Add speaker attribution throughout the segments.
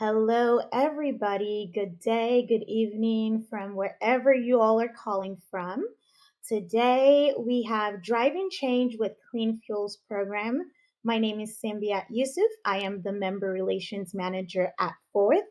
Speaker 1: Hello, everybody. Good day, good evening from wherever you all are calling from. Today we have Driving Change with Clean Fuels program. My name is Simbiat Yusuf. I am the Member Relations Manager at Fourth.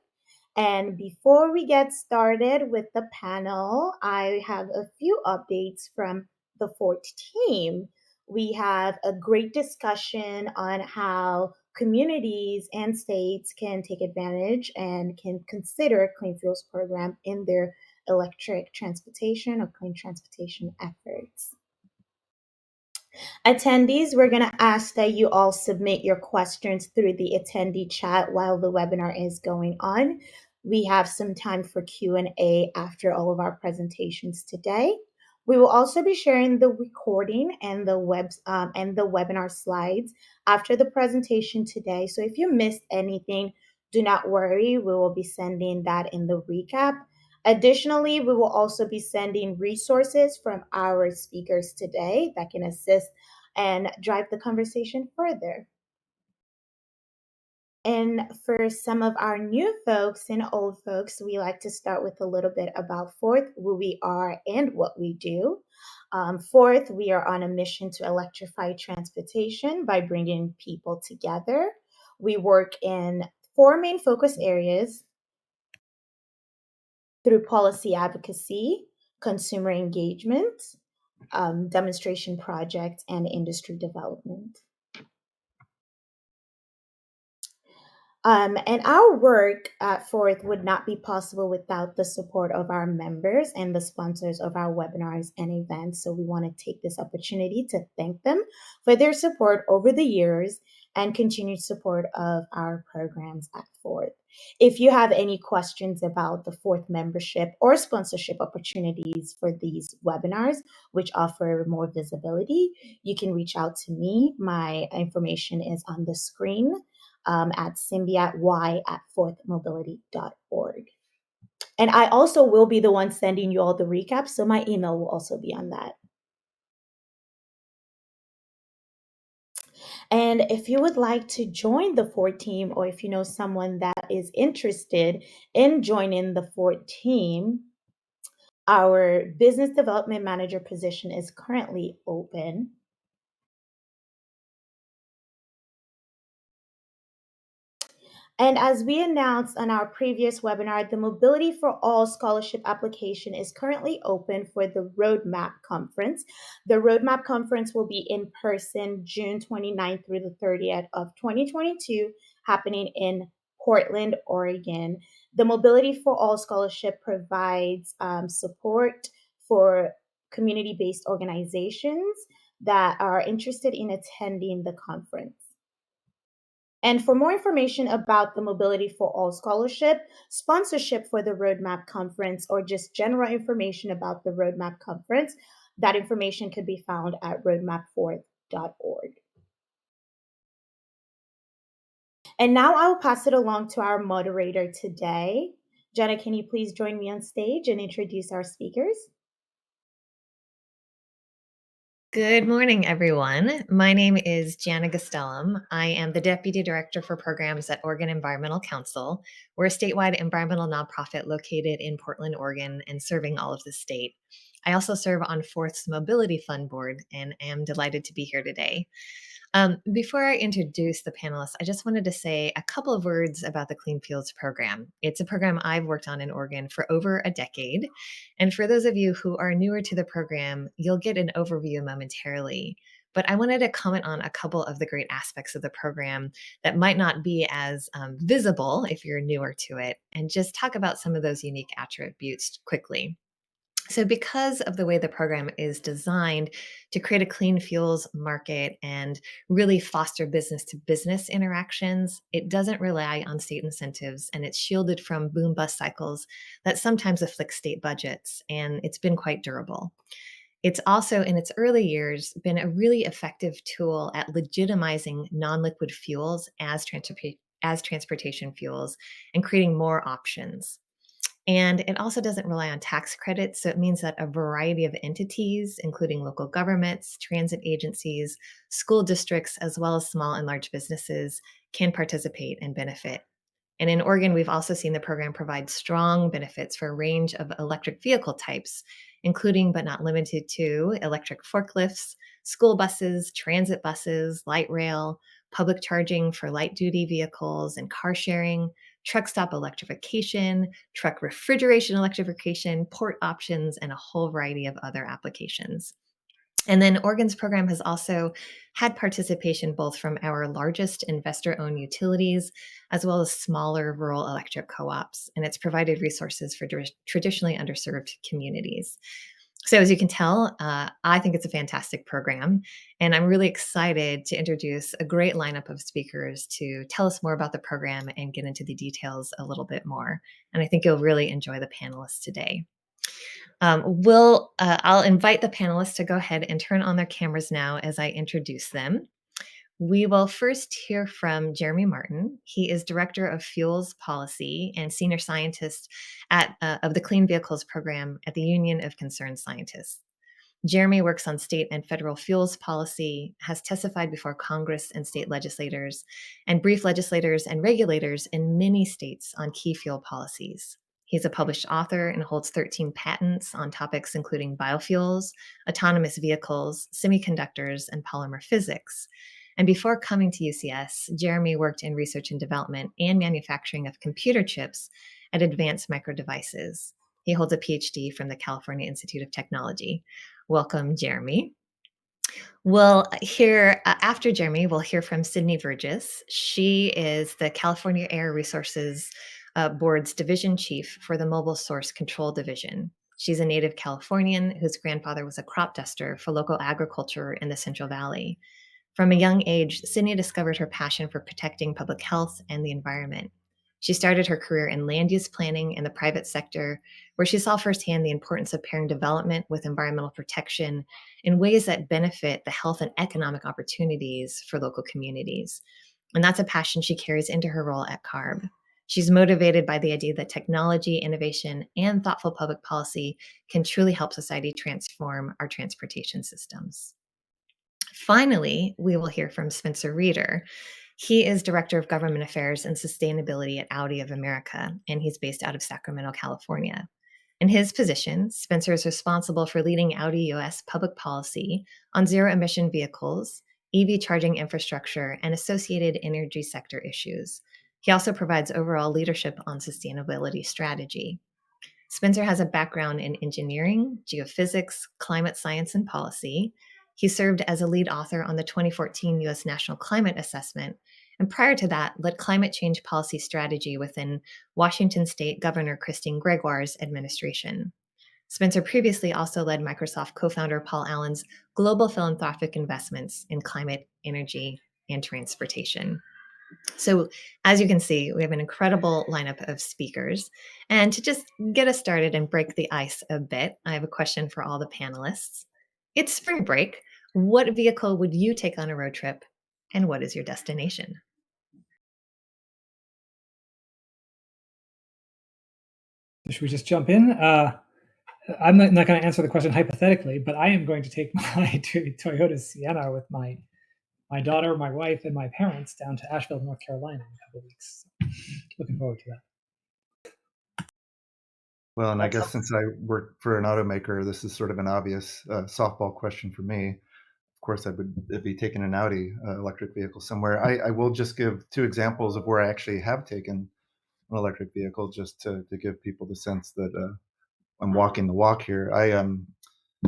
Speaker 1: And before we get started with the panel, I have a few updates from the Fort team. We have a great discussion on how communities and states can take advantage and can consider clean fuels program in their electric transportation or clean transportation efforts. Attendees, we're going to ask that you all submit your questions through the attendee chat while the webinar is going on. We have some time for Q&A after all of our presentations today. We will also be sharing the recording and the webinar slides after the presentation today. So if you missed anything, do not worry. We will be sending that in the recap. Additionally, we will also be sending resources from our speakers today that can assist and drive the conversation further. And for some of our new folks and old folks, we like to start with a little bit about Fourth, who we are and what we do. Fourth, we are on a mission to electrify transportation by bringing people together. We work in four main focus areas through policy advocacy, consumer engagement, demonstration projects, and industry development. And our work at Fourth would not be possible without the support of our members and the sponsors of our webinars and events. So we want to take this opportunity to thank them for their support over the years and continued support of our programs at Fourth. If you have any questions about the Fourth membership or sponsorship opportunities for these webinars, which offer more visibility, you can reach out to me. My information is on the screen at symbiaty@fourthmobility.org. And I also will be the one sending you all the recaps, so my email will also be on that. And if you would like to join the Fort team, or if you know someone that is interested in joining the Fort team, our business development manager position is currently open. And as we announced on our previous webinar, the Mobility for All scholarship application is currently open for the Roadmap Conference. The Roadmap Conference will be in person June 29th through the 30th of 2022, happening in Portland, Oregon. The Mobility for All scholarship provides support for community-based organizations that are interested in attending the conference. And for more information about the Mobility for All Scholarship, sponsorship for the Roadmap Conference, or just general information about the Roadmap Conference, that information could be found at roadmap4.org. And now I'll pass it along to our moderator today. Jana, can you please join me on stage and introduce our speakers?
Speaker 2: Good morning, everyone. My name is Jana Gastellum. I am the Deputy Director for Programs at Oregon Environmental Council. We're a statewide environmental nonprofit located in Portland, Oregon, and serving all of the state. I also serve on Fourth's Mobility Fund Board and am delighted to be here today. Before I introduce the panelists, I just wanted to say a couple of words about the Clean Fields program. It's a program I've worked on in Oregon for over a decade. And for those of you who are newer to the program, you'll get an overview momentarily. But I wanted to comment on a couple of the great aspects of the program that might not be as visible if you're newer to it, and just talk about some of those unique attributes quickly. So, because of the way the program is designed to create a clean fuels market and really foster business to business interactions, it doesn't rely on state incentives, and it's shielded from boom bust cycles that sometimes afflict state budgets, and it's been quite durable. It's also, in its early years, been a really effective tool at legitimizing non liquid fuels as transportation fuels and creating more options. And it also doesn't rely on tax credits. So it means that a variety of entities, including local governments, transit agencies, school districts, as well as small and large businesses, can participate and benefit. And in Oregon, we've also seen the program provide strong benefits for a range of electric vehicle types, including but not limited to electric forklifts, school buses, transit buses, light rail, public charging for light duty vehicles and car sharing, truck stop electrification, truck refrigeration electrification, port options, and a whole variety of other applications. And then Oregon's program has also had participation both from our largest investor owned utilities as well as smaller rural electric co ops. And it's provided resources for traditionally underserved communities. So, as you can tell, I think it's a fantastic program. And I'm really excited to introduce a great lineup of speakers to tell us more about the program and get into the details a little bit more. And I think you'll really enjoy the panelists today. I'll invite the panelists to go ahead and turn on their cameras now as I introduce them. We will first hear from Jeremy Martin. He is Director of Fuels Policy and Senior Scientist of the Clean Vehicles Program at the Union of Concerned Scientists. Jeremy works on state and federal fuels policy, has testified before Congress and state legislators, and briefed legislators and regulators in many states on key fuel policies. He's a published author and holds 13 patents on topics including biofuels, autonomous vehicles, semiconductors, and polymer physics. And before coming to UCS, Jeremy worked in research and development and manufacturing of computer chips at Advanced Micro Devices. He holds a Ph.D. from the California Institute of Technology. Welcome, Jeremy. We'll hear, after Jeremy, we'll hear from Sydney Vergis. She is the California Air Resources Board's division chief for the Mobile Source Control Division. She's a native Californian whose grandfather was a crop duster for local agriculture in the Central Valley. From a young age, Sydney discovered her passion for protecting public health and the environment. She started her career in land use planning in the private sector, where she saw firsthand the importance of pairing development with environmental protection in ways that benefit the health and economic opportunities for local communities. And that's a passion she carries into her role at CARB. She's motivated by the idea that technology, innovation, and thoughtful public policy can truly help society transform our transportation systems. Finally, we will hear from Spencer Reeder. He is Director of Government Affairs and Sustainability at Audi of America, and he's based out of Sacramento, California. In his position, Spencer is responsible for leading Audi US public policy on zero-emission vehicles, EV charging infrastructure, and associated energy sector issues. He also provides overall leadership on sustainability strategy. Spencer has a background in engineering, geophysics, climate science, and policy. He served as a lead author on the 2014 U.S. National Climate Assessment, and prior to that, led climate change policy strategy within Washington State Governor Christine Gregoire's administration. Spencer previously also led Microsoft co-founder Paul Allen's global philanthropic investments in climate, energy, and transportation. So, as you can see, we have an incredible lineup of speakers. And to just get us started and break the ice a bit, I have a question for all the panelists. It's spring break. What vehicle would you take on a road trip, and what is your destination?
Speaker 3: Should we just jump in? I'm not going to answer the question hypothetically, but I am going to take my Toyota Sienna with my daughter, my wife, and my parents down to Asheville, North Carolina in a couple of weeks. So, looking forward to that.
Speaker 4: Well, and I guess since I work for an automaker, this is sort of an obvious softball question for me. Of course, I would be taking an Audi electric vehicle somewhere. I will just give two examples of where I actually have taken an electric vehicle, just to give people the sense that I'm walking the walk here. I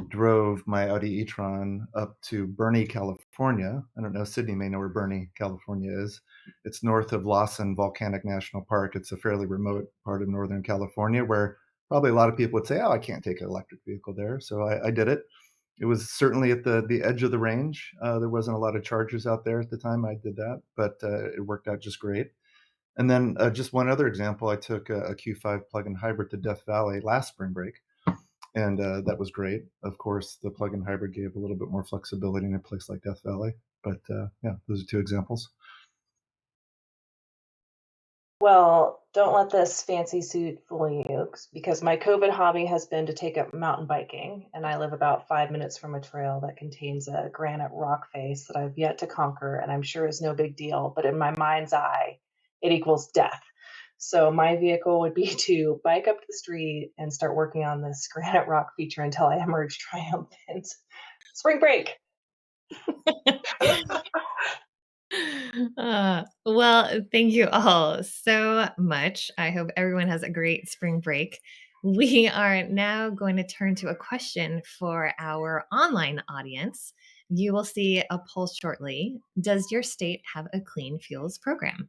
Speaker 4: drove my Audi e-tron up to Bernie, California. I don't know, Sydney may know where Bernie, California is. It's north of Lawson Volcanic National Park. It's a fairly remote part of Northern California where probably a lot of people would say, oh, I can't take an electric vehicle there. So I did it. It was certainly at the edge of the range. There wasn't a lot of chargers out there at the time I did that, but it worked out just great. And then just one other example, I took a Q5 plug-in hybrid to Death Valley last spring break. And that was great. Of course, the plug-in hybrid gave a little bit more flexibility in a place like Death Valley. But yeah, those are two examples.
Speaker 5: Well, don't let this fancy suit fool you, because my COVID hobby has been to take up mountain biking, and I live about 5 minutes from a trail that contains a granite rock face that I've yet to conquer, and I'm sure is no big deal, but in my mind's eye, it equals death. So my vehicle would be to bike up the street and start working on this granite rock feature until I emerge triumphant. Spring break.
Speaker 2: Well, thank you all so much. I hope everyone has a great spring break. We are now going to turn to a question for our online audience. You will see a poll shortly. Does your state have a clean fuels program?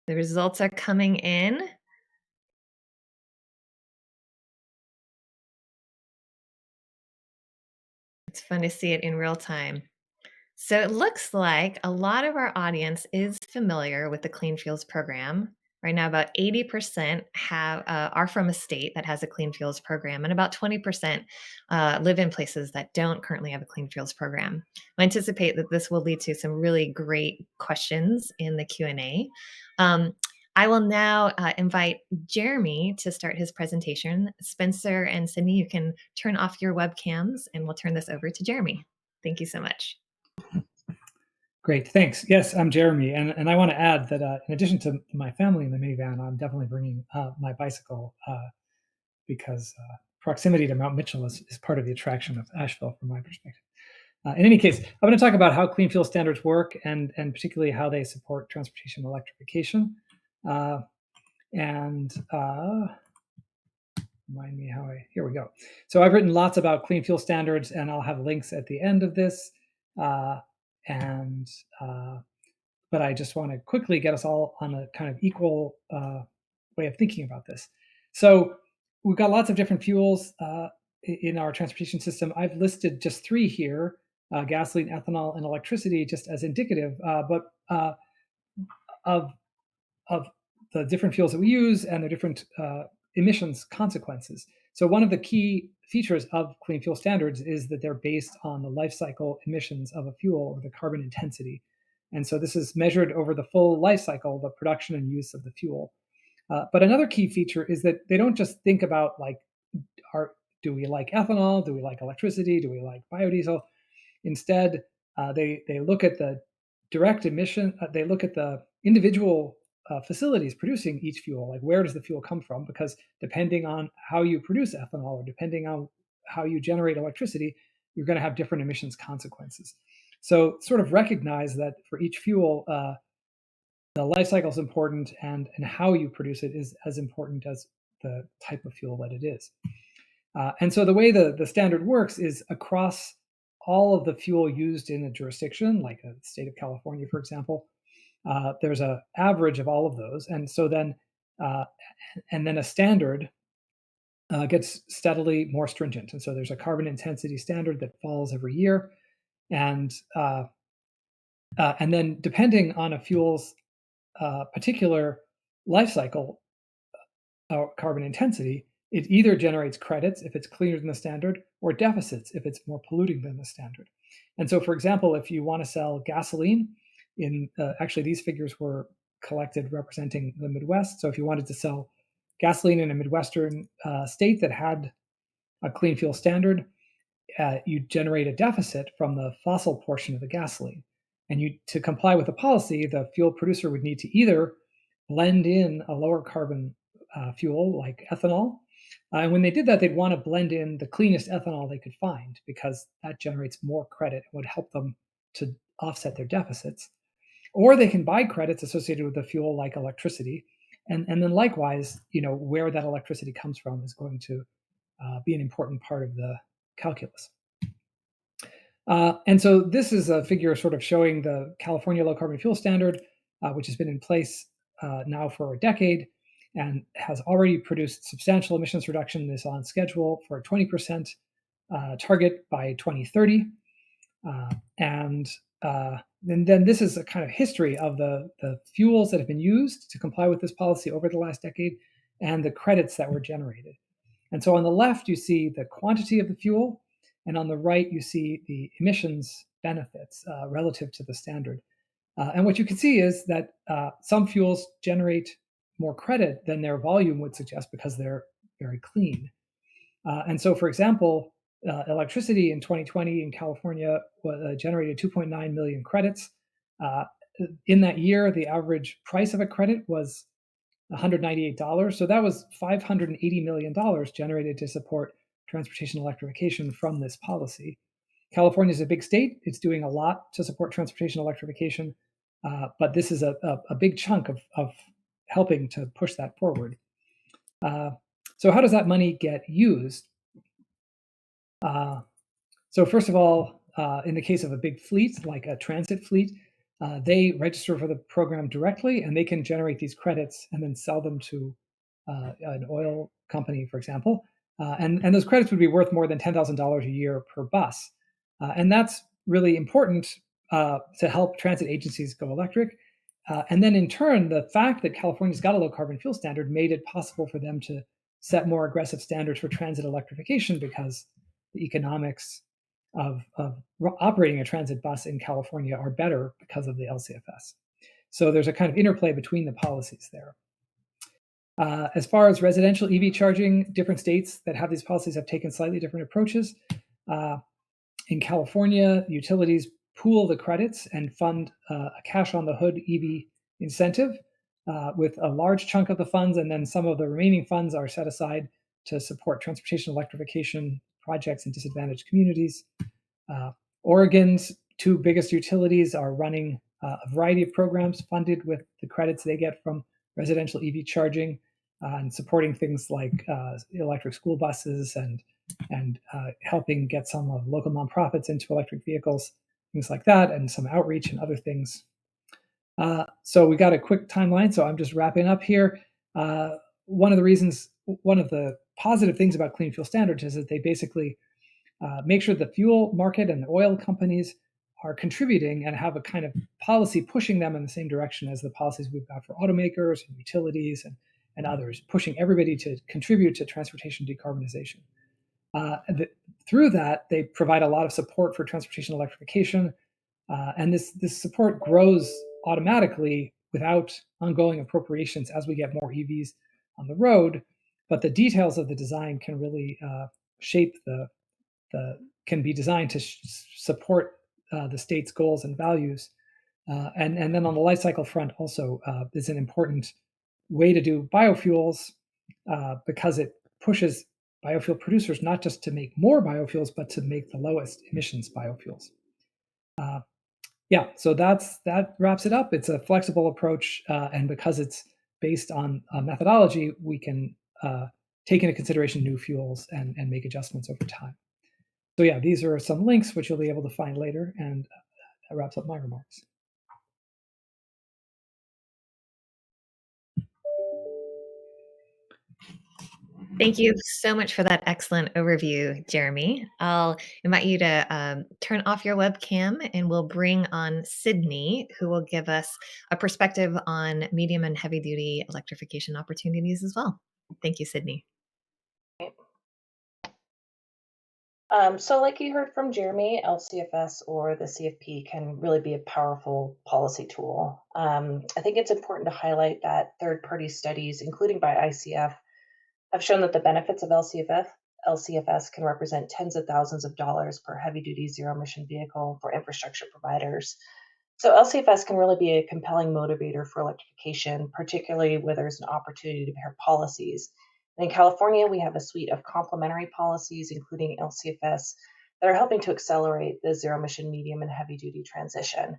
Speaker 2: The results are coming in. It's fun to see it in real time. So it looks like a lot of our audience is familiar with the Clean Fuels program. Right now, about 80% are from a state that has a Clean Fuels program, and about 20% live in places that don't currently have a Clean Fuels program. I anticipate that this will lead to some really great questions in the Q&A. I will now invite Jeremy to start his presentation. Spencer and Sydney, you can turn off your webcams, and we'll turn this over to Jeremy. Thank you so much.
Speaker 3: Great, thanks. Yes, I'm Jeremy, and I want to add that in addition to my family in the minivan, I'm definitely bringing my bicycle because proximity to Mount Mitchell is part of the attraction of Asheville from my perspective. In any case, I'm going to talk about how clean fuel standards work and particularly how they support transportation electrification. Remind me here we go. So I've written lots about clean fuel standards, and I'll have links at the end of this. But I just want to quickly get us all on a kind of equal way of thinking about this. So we've got lots of different fuels in our transportation system. I've listed just 3 here, gasoline, ethanol, and electricity, just as indicative, but of the different fuels that we use and the different emissions consequences. So one of the key features of clean fuel standards is that they're based on the life cycle emissions of a fuel, or the carbon intensity. And so this is measured over the full life cycle, the production and use of the fuel. But another key feature is that they don't just think about like, do we like ethanol? Do we like electricity? Do we like biodiesel? Instead, they look at the direct emission. They look at the individual facilities producing each fuel, like where does the fuel come from? Because depending on how you produce ethanol, or depending on how you generate electricity, you're going to have different emissions consequences. So sort of recognize that for each fuel, the life cycle is important, and how you produce it is as important as the type of fuel that it is. And so the way the standard works is across all of the fuel used in a jurisdiction, like a state of California, for example, there's an average of all of those. And so then a standard gets steadily more stringent. And so there's a carbon intensity standard that falls every year. And then depending on a fuel's particular life cycle carbon intensity, it either generates credits if it's cleaner than the standard, or deficits if it's more polluting than the standard. And so, for example, if you want to sell gasoline, actually these figures were collected representing the Midwest. So if you wanted to sell gasoline in a Midwestern state that had a clean fuel standard, you generate a deficit from the fossil portion of the gasoline. And to comply with the policy, the fuel producer would need to either blend in a lower carbon fuel like ethanol. And when they did that, they'd want to blend in the cleanest ethanol they could find, because that generates more credit and would help them to offset their deficits. Or they can buy credits associated with the fuel like electricity. And then likewise, where that electricity comes from is going to be an important part of the calculus. And so this is a figure sort of showing the California low carbon fuel standard, which has been in place now for a decade and has already produced substantial emissions reduction, is on schedule for a 20% target by 2030. And then this is a kind of history of the fuels that have been used to comply with this policy over the last decade and the credits that were generated. And so on the left, you see the quantity of the fuel, and on the right, you see the emissions benefits relative to the standard. And what you can see is that some fuels generate more credit than their volume would suggest because they're very clean. And so, for example, electricity in 2020 in California generated 2.9 million credits. In that year, the average price of a credit was $198. So that was $580 million generated to support transportation electrification from this policy. California is a big state. It's doing a lot to support transportation electrification, but this is a big chunk of helping to push that forward. So how does that money get used? So first of all, in the case of a big fleet, like a transit fleet, they register for the program directly, and they can generate these credits and then sell them to an oil company, for example. And those credits would be worth more than $10,000 a year per bus. And that's really important to help transit agencies go electric. And then in turn, the fact that California's got a low carbon fuel standard made it possible for them to set more aggressive standards for transit electrification, because the economics of operating a transit bus in California are better because of the LCFS. So there's a kind of interplay between the policies there. As far as residential EV charging, different states that have these policies have taken slightly different approaches. In California, utilities pool the credits and fund a cash on the hood EV incentive with a large chunk of the funds, and then some of the remaining funds are set aside to support transportation electrification projects in disadvantaged communities. Oregon's two biggest utilities are running a variety of programs funded with the credits they get from residential EV charging and supporting things like electric school buses and helping get some of local nonprofits into electric vehicles, things like that, and some outreach and other things. So we got a quick timeline, so I'm just wrapping up here. One of the positive things about clean fuel standards is that they basically make sure the fuel market and the oil companies are contributing and have a kind of policy pushing them in the same direction as the policies we've got for automakers and utilities and others, pushing everybody to contribute to transportation decarbonization. Through that, they provide a lot of support for transportation electrification, and this support grows automatically without ongoing appropriations as we get more EVs on the road. But the details of the design can really shape can be designed to support the state's goals and values. And then on the life cycle front also is an important way to do biofuels because it pushes biofuel producers not just to make more biofuels, but to make the lowest emissions biofuels. Yeah, so that wraps it up. It's a flexible approach, and because it's based on methodology, we can take into consideration new fuels and make adjustments over time. So yeah, these are some links which you'll be able to find later, and that wraps up my remarks.
Speaker 2: Thank you so much for that excellent overview, Jeremy. I'll invite you to turn off your webcam, and we'll bring on Sydney, who will give us a perspective on medium and heavy duty electrification opportunities as well. Thank you, Sydney.
Speaker 5: So like you heard from Jeremy, LCFS or the CFP can really be a powerful policy tool. I think it's important to highlight that third-party studies, including by ICF, have shown that the benefits of LCFS can represent tens of thousands of dollars per heavy-duty zero-emission vehicle for infrastructure providers. So LCFS can really be a compelling motivator for electrification, particularly where there's an opportunity to pair policies. And in California, we have a suite of complementary policies, including LCFS, that are helping to accelerate the zero-emission medium and heavy-duty transition.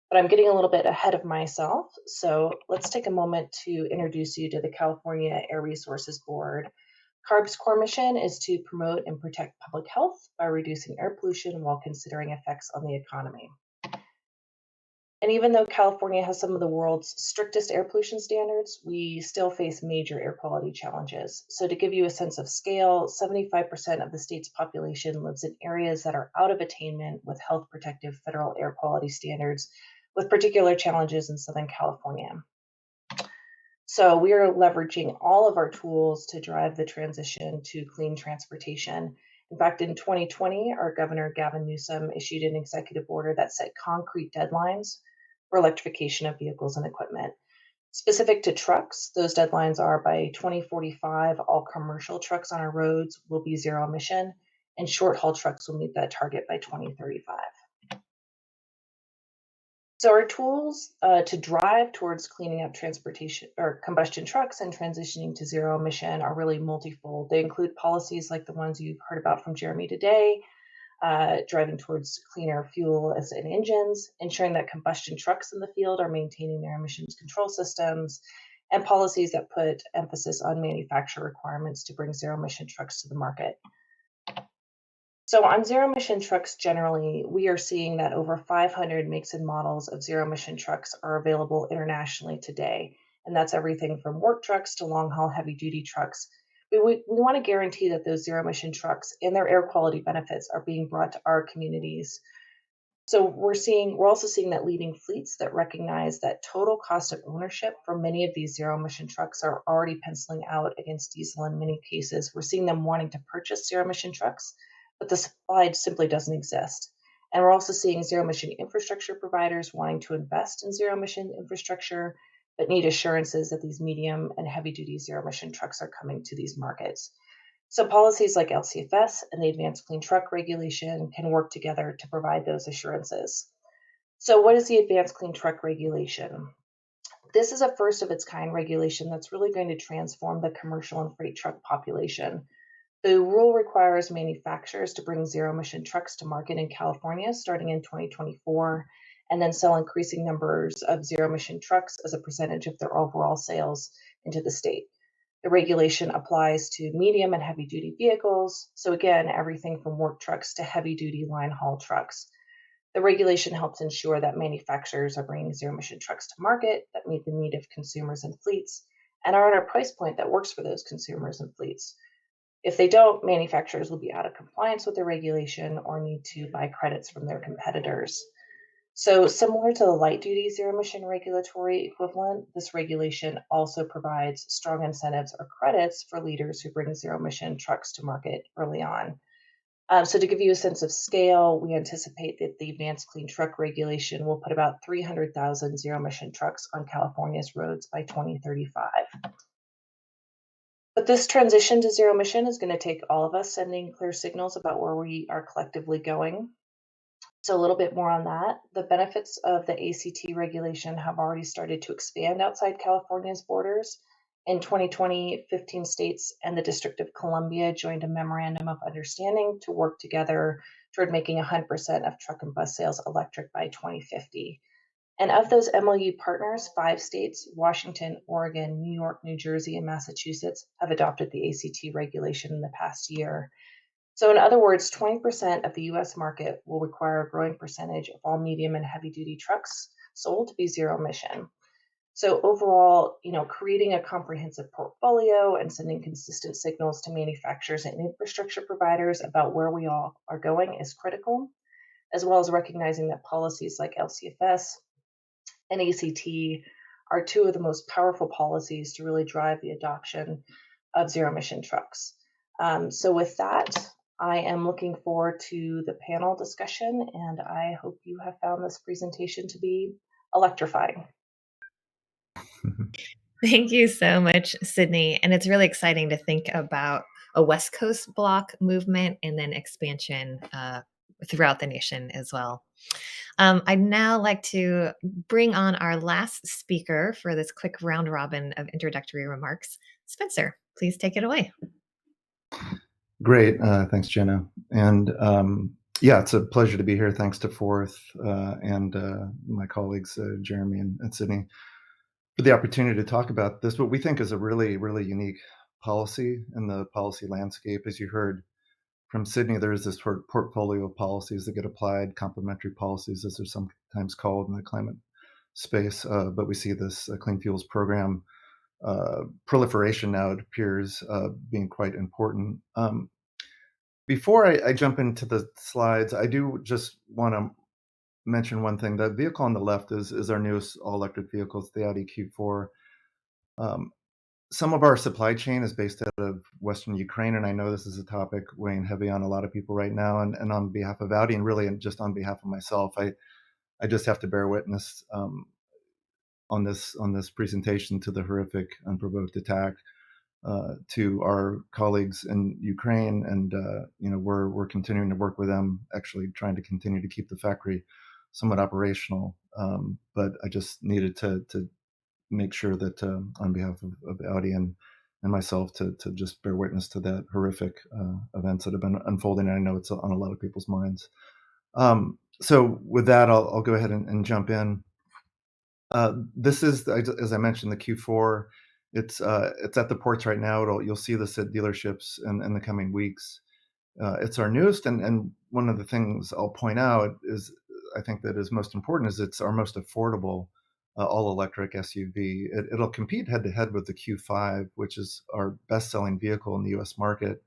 Speaker 5: But I'm getting a little bit ahead of myself, so let's take a moment to introduce you to the California Air Resources Board. CARB's core mission is to promote and protect public health by reducing air pollution while considering effects on the economy. And even though California has some of the world's strictest air pollution standards, we still face major air quality challenges. So to give you a sense of scale, 75% of the state's population lives in areas that are out of attainment with health protective federal air quality standards, with particular challenges in Southern California. So we are leveraging all of our tools to drive the transition to clean transportation. In fact, in 2020, our Governor Gavin Newsom issued an executive order that set concrete deadlines for electrification of vehicles and equipment. Specific to trucks, those deadlines are by 2045, all commercial trucks on our roads will be zero emission, and short-haul trucks will meet that target by 2035. So our tools to drive towards cleaning up transportation or combustion trucks and transitioning to zero emission are really multifold. They include policies like the ones you've heard about from Jeremy today, driving towards cleaner fuel and engines, ensuring that combustion trucks in the field are maintaining their emissions control systems, and policies that put emphasis on manufacturer requirements to bring zero emission trucks to the market. So on zero emission trucks generally, we are seeing that over 500 makes and models of zero emission trucks are available internationally today. And that's everything from work trucks to long haul heavy duty trucks. We want to guarantee that those zero emission trucks and their air quality benefits are being brought to our communities. So we're also seeing that leading fleets that recognize that total cost of ownership for many of these zero emission trucks are already penciling out against diesel in many cases. We're seeing them wanting to purchase zero emission trucks, but the supply simply doesn't exist. And we're also seeing zero emission infrastructure providers wanting to invest in zero emission infrastructure, but need assurances that these medium and heavy duty zero emission trucks are coming to these markets. So policies like LCFS and the Advanced Clean Truck Regulation can work together to provide those assurances. So what is the Advanced Clean Truck Regulation? This is a first of its kind regulation that's really going to transform the commercial and freight truck population. The rule requires manufacturers to bring zero emission trucks to market in California starting in 2024, and then sell increasing numbers of zero emission trucks as a percentage of their overall sales into the state. The regulation applies to medium and heavy duty vehicles. So again, everything from work trucks to heavy duty line haul trucks. The regulation helps ensure that manufacturers are bringing zero emission trucks to market that meet the need of consumers and fleets and are at a price point that works for those consumers and fleets. If they don't, manufacturers will be out of compliance with the regulation or need to buy credits from their competitors. So similar to the light duty zero emission regulatory equivalent, this regulation also provides strong incentives or credits for leaders who bring zero emission trucks to market early on. So to give you a sense of scale, we anticipate that the Advanced Clean Truck Regulation will put about 300,000 zero emission trucks on California's roads by 2035. But this transition to zero emission is going to take all of us sending clear signals about where we are collectively going. So a little bit more on that. The benefits of the ACT regulation have already started to expand outside California's borders. In 2020, 15 states and the District of Columbia joined a memorandum of understanding to work together toward making 100% of truck and bus sales electric by 2050. And of those MOU partners, 5 states, Washington, Oregon, New York, New Jersey, and Massachusetts, have adopted the ACT regulation in the past year. So in other words, 20% of the US market will require a growing percentage of all medium and heavy duty trucks sold to be zero emission. So overall, creating a comprehensive portfolio and sending consistent signals to manufacturers and infrastructure providers about where we all are going is critical, as well as recognizing that policies like LCFS and ACT are two of the most powerful policies to really drive the adoption of zero emission trucks. So with that, I am looking forward to the panel discussion, and I hope you have found this presentation to be electrifying.
Speaker 2: Thank you so much, Sydney. And it's really exciting to think about a West Coast block movement and then expansion throughout the nation as well. I'd now like to bring on our last speaker for this quick round robin of introductory remarks. Spencer, please take it away.
Speaker 4: Great. Thanks, Jenna. And yeah, it's a pleasure to be here. Thanks to Forth and my colleagues, Jeremy and Sydney, for the opportunity to talk about this, what we think is a really, really unique policy in the policy landscape. As you heard from Sydney, there is this portfolio of policies that get applied, complementary policies, as they're sometimes called in the climate space. But we see this Clean Fuels Program proliferation now, it appears, being quite important. Before I jump into the slides, I do just want to mention one thing. The vehicle on the left is our newest all-electric vehicle. It's the Audi Q4. Some of our supply chain is based out of Western Ukraine, and I know this is a topic weighing heavy on a lot of people right now. And on behalf of Audi, and really just on behalf of myself, I just have to bear witness on this presentation to the horrific, unprovoked attack to our colleagues in Ukraine, and we're continuing to work with them, actually trying to continue to keep the factory somewhat operational. But I just needed to make sure that on behalf of Audi and myself to just bear witness to that horrific events that have been unfolding. And I know it's on a lot of people's minds. So with that, I'll go ahead and jump in. This is, as I mentioned, the Q4. It's at the ports right now. You'll see this at dealerships in the coming weeks. It's our newest, and one of the things I'll point out is, I think that is most important, is it's our most affordable all-electric SUV. It'll compete head-to-head with the Q5, which is our best-selling vehicle in the U.S. market,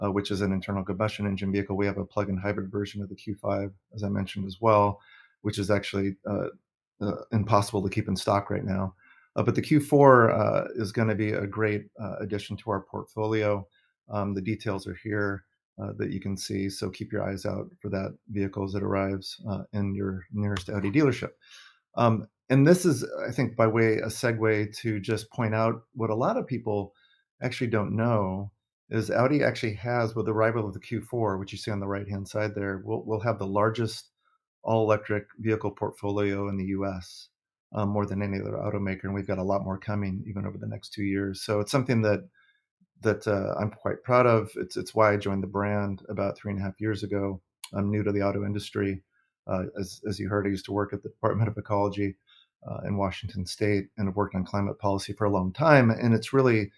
Speaker 4: which is an internal combustion engine vehicle. We have a plug-in hybrid version of the Q5, as I mentioned as well, which is actually impossible to keep in stock right now. But the Q4 is going to be a great addition to our portfolio. The details are here that you can see, so keep your eyes out for that vehicle as it arrives in your nearest Audi dealership. And this is, I think, by way a segue to just point out what a lot of people actually don't know is Audi actually has, with the arrival of the Q4, which you see on the right-hand side there, we'll have the largest all-electric vehicle portfolio in the U.S., more than any other automaker, and we've got a lot more coming even over the next 2 years. So it's something that I'm quite proud of. It's why I joined the brand about 3.5 years ago. I'm new to the auto industry. As you heard, I used to work at the Department of Ecology in Washington State, and have worked on climate policy for a long time. And it's really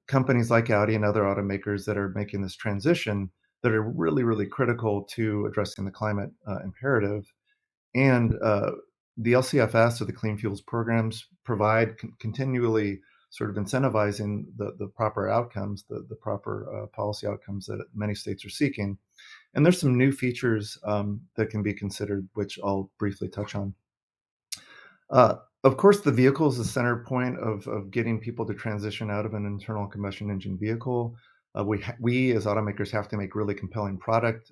Speaker 4: companies like Audi and other automakers that are making this transition that are really, really critical to addressing the climate imperative. And the LCFS, or the Clean Fuels programs, provide continually sort of incentivizing the proper outcomes, the proper policy outcomes that many states are seeking. And there's some new features that can be considered, which I'll briefly touch on. Of course, the vehicle is the center point of getting people to transition out of an internal combustion engine vehicle. We as automakers have to make really compelling product.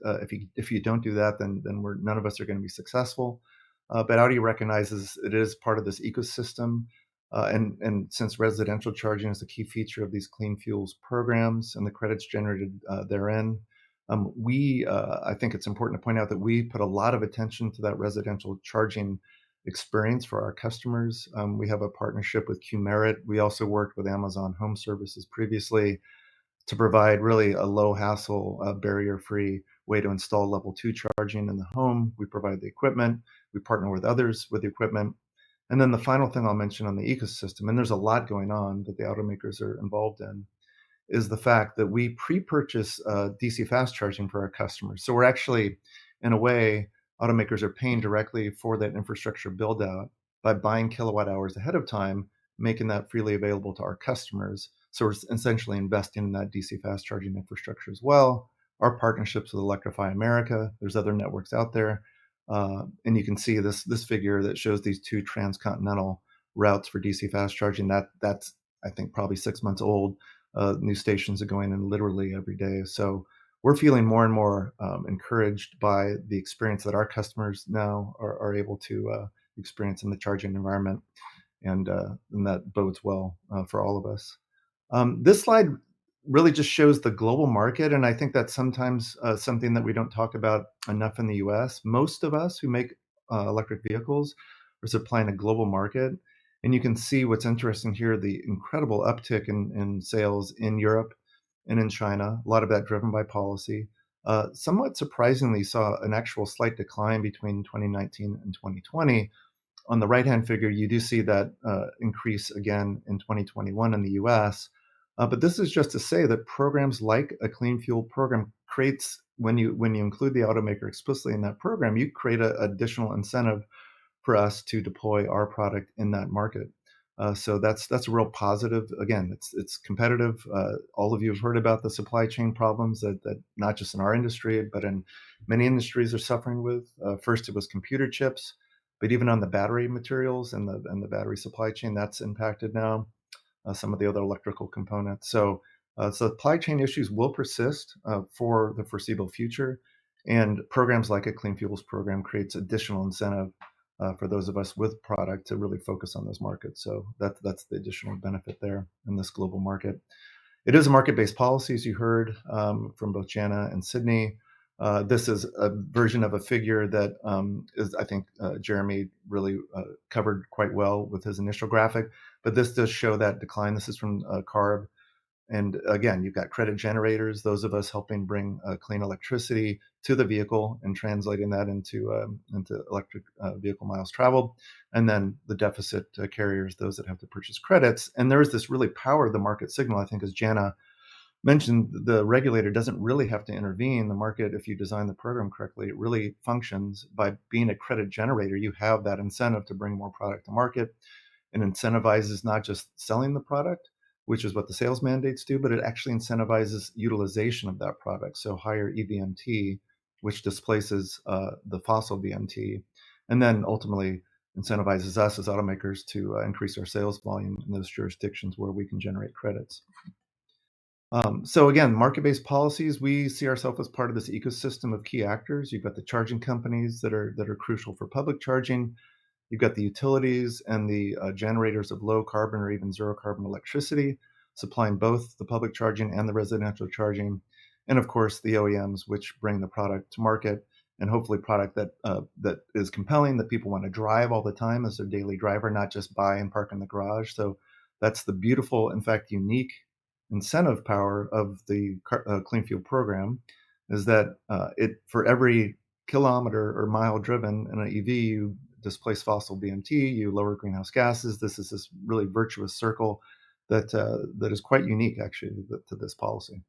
Speaker 4: If you don't do that, then none of us are going to be successful. But Audi recognizes it is part of this ecosystem. And since residential charging is a key feature of these clean fuels programs and the credits generated therein, I think it's important to point out that we put a lot of attention to that residential charging experience for our customers. We have a partnership with Qmerit. We also worked with Amazon Home Services previously to provide really a low hassle, barrier-free way to install level 2 charging in the home. We provide the equipment. We partner with others with the equipment. And then the final thing I'll mention on the ecosystem, and there's a lot going on that the automakers are involved in, is the fact that we pre-purchase DC fast charging for our customers. So we're actually, in a way, automakers are paying directly for that infrastructure build out by buying kilowatt hours ahead of time, making that freely available to our customers. So we're essentially investing in that DC fast charging infrastructure as well. Our partnerships with Electrify America, there's other networks out there. And you can see this figure that shows these 2 transcontinental routes for DC fast charging. That's, I think, probably 6 months old. New stations are going in literally every day. So we're feeling more and more encouraged by the experience that our customers now are able to experience in the charging environment, and that bodes well for all of us. This slide really just shows the global market, and I think that's sometimes something that we don't talk about enough in the U.S. Most of us who make electric vehicles are supplying a global market, and you can see what's interesting here, the incredible uptick in sales in Europe and in China, a lot of that driven by policy. Somewhat surprisingly, saw an actual slight decline between 2019 and 2020. On the right-hand figure, you do see that increase again in 2021 in the US. But this is just to say that programs like a clean fuel program creates, when you include the automaker explicitly in that program, you create an additional incentive for us to deploy our product in that market. So that's a real positive. Again, it's competitive. All of you have heard about the supply chain problems that not just in our industry, but in many industries are suffering with. First, it was computer chips, but even on the battery materials and the battery supply chain, that's impacted now. Some of the other electrical components. So supply chain issues will persist for the foreseeable future, and programs like a Clean Fuels program creates additional incentive for those of us with product to really focus on those markets. So that's the additional benefit there in this global market. It is a market-based policy, as you heard from both Jana and Sydney. This is a version of a figure that is, I think, Jeremy really covered quite well with his initial graphic. But this does show that decline. This is from CARB. And again, you've got credit generators, those of us helping bring clean electricity to the vehicle and translating that into electric vehicle miles traveled. And then the deficit carriers, those that have to purchase credits. And there is this really power of the market signal. I think, as Jana mentioned, the regulator doesn't really have to intervene. The market, if you design the program correctly, it really functions by being a credit generator. You have that incentive to bring more product to market. It incentivizes not just selling the product, which is what the sales mandates do, but it actually incentivizes utilization of that product. So higher EVMT, which displaces the fossil VMT, and then ultimately incentivizes us as automakers to increase our sales volume in those jurisdictions where we can generate credits. So again, market-based policies, we see ourselves as part of this ecosystem of key actors. You've got the charging companies that are crucial for public charging. You've got the utilities and the generators of low carbon or even zero carbon electricity, supplying both the public charging and the residential charging. And of course, the OEMs, which bring the product to market, and hopefully product that is compelling, that people want to drive all the time as their daily driver, not just buy and park in the garage. So that's the beautiful, in fact, unique incentive power of the Clean Fuel program, is that it, for every kilometer or mile driven in an EV, you displace fossil VMT, you lower greenhouse gases. This is this really virtuous circle that is quite unique, actually, to this policy.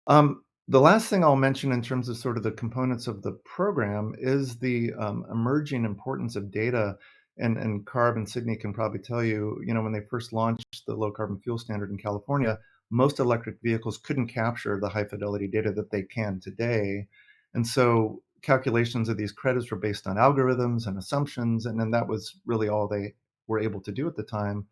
Speaker 4: The last thing I'll mention in terms of sort of the components of the program is the emerging importance of data. And Carb and Sydney can probably tell you, when they first launched the low carbon fuel standard in California, most electric vehicles couldn't capture the high fidelity data that they can today. And so calculations of these credits were based on algorithms and assumptions. And then that was really all they were able to do at the time.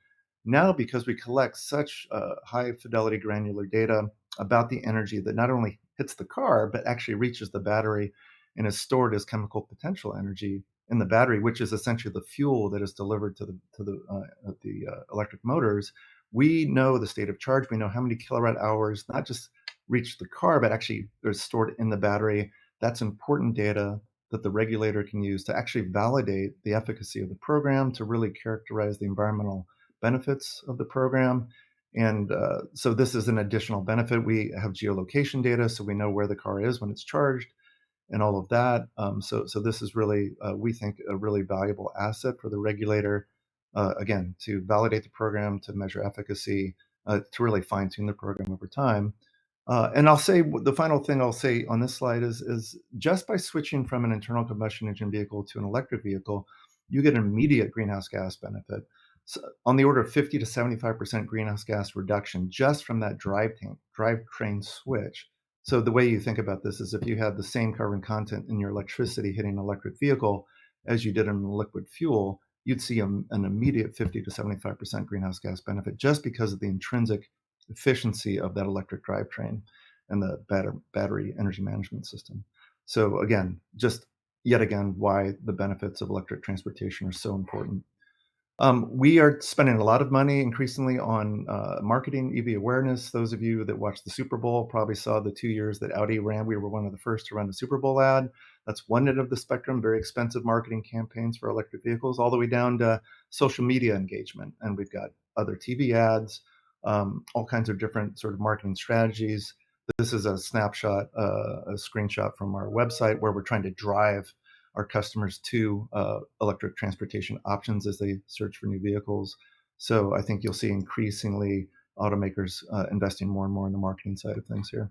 Speaker 4: Now, because we collect such high fidelity granular data about the energy that not only hits the car, but actually reaches the battery and is stored as chemical potential energy in the battery, which is essentially the fuel that is delivered to the electric motors. We know the state of charge. We know how many kilowatt hours not just reach the car, but actually are stored in the battery. That's important data that the regulator can use to actually validate the efficacy of the program, to really characterize the environmental benefits of the program. And so this is an additional benefit. We have geolocation data, so we know where the car is when it's charged and all of that. So this is really, we think, a really valuable asset for the regulator, again, to validate the program, to measure efficacy, to really fine tune the program over time. And I'll say the final thing I'll say on this slide is just by switching from an internal combustion engine vehicle to an electric vehicle, you get an immediate greenhouse gas benefit. So on the order of 50 to 75% greenhouse gas reduction just from that drivetrain switch. So the way you think about this is if you had the same carbon content in your electricity hitting an electric vehicle as you did in liquid fuel, you'd see an immediate 50 to 75% greenhouse gas benefit just because of the intrinsic efficiency of that electric drivetrain and the battery energy management system. So again, just yet again, why the benefits of electric transportation are so important. We are spending a lot of money increasingly on marketing EV awareness. Those of you that watched the Super Bowl probably saw the 2 years that Audi ran. We were one of the first to run a Super Bowl ad. That's one end of the spectrum, very expensive marketing campaigns for electric vehicles, all the way down to social media engagement. And we've got other TV ads, all kinds of different sort of marketing strategies. This is a snapshot, a screenshot from our website where we're trying to drive our customers to electric transportation options as they search for new vehicles. So I think you'll see increasingly automakers investing more and more in the marketing side of things here.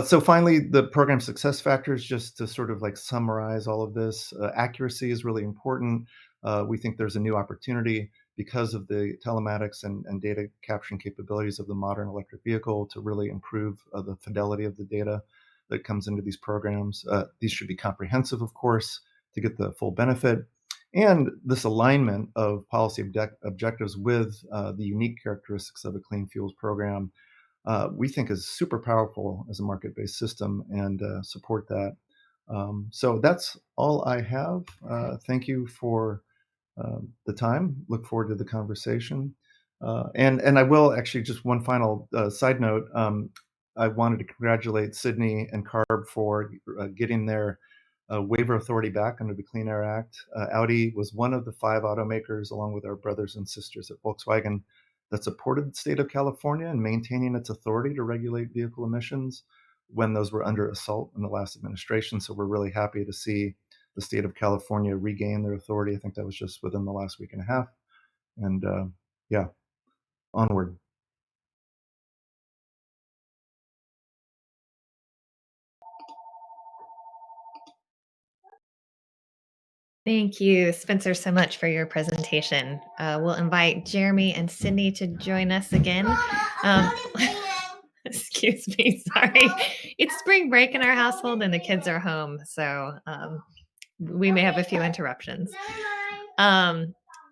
Speaker 4: So finally, the program success factors, just to sort of like summarize all of this. Accuracy is really important. We think there's a new opportunity because of the telematics and data capturing capabilities of the modern electric vehicle to really improve the fidelity of the data that comes into these programs. These should be comprehensive, of course, to get the full benefit. And this alignment of policy objectives with the unique characteristics of a clean fuels program, we think is super powerful as a market-based system, and support that. So that's all I have. Thank you for the time. Look forward to the conversation. And I will actually, just one final side note. I wanted to congratulate Sydney and CARB for getting their waiver authority back under the Clean Air Act. Audi was one of the 5 automakers, along with our brothers and sisters at Volkswagen, that supported the state of California in maintaining its authority to regulate vehicle emissions when those were under assault in the last administration. So we're really happy to see the state of California regain their authority. I think that was just within the last week and a half. And yeah, onward.
Speaker 2: Thank you, Spencer, so much for your presentation. We'll invite Jeremy and Sydney to join us again. Excuse me, sorry. It's spring break in our household and the kids are home, so we may have a few interruptions.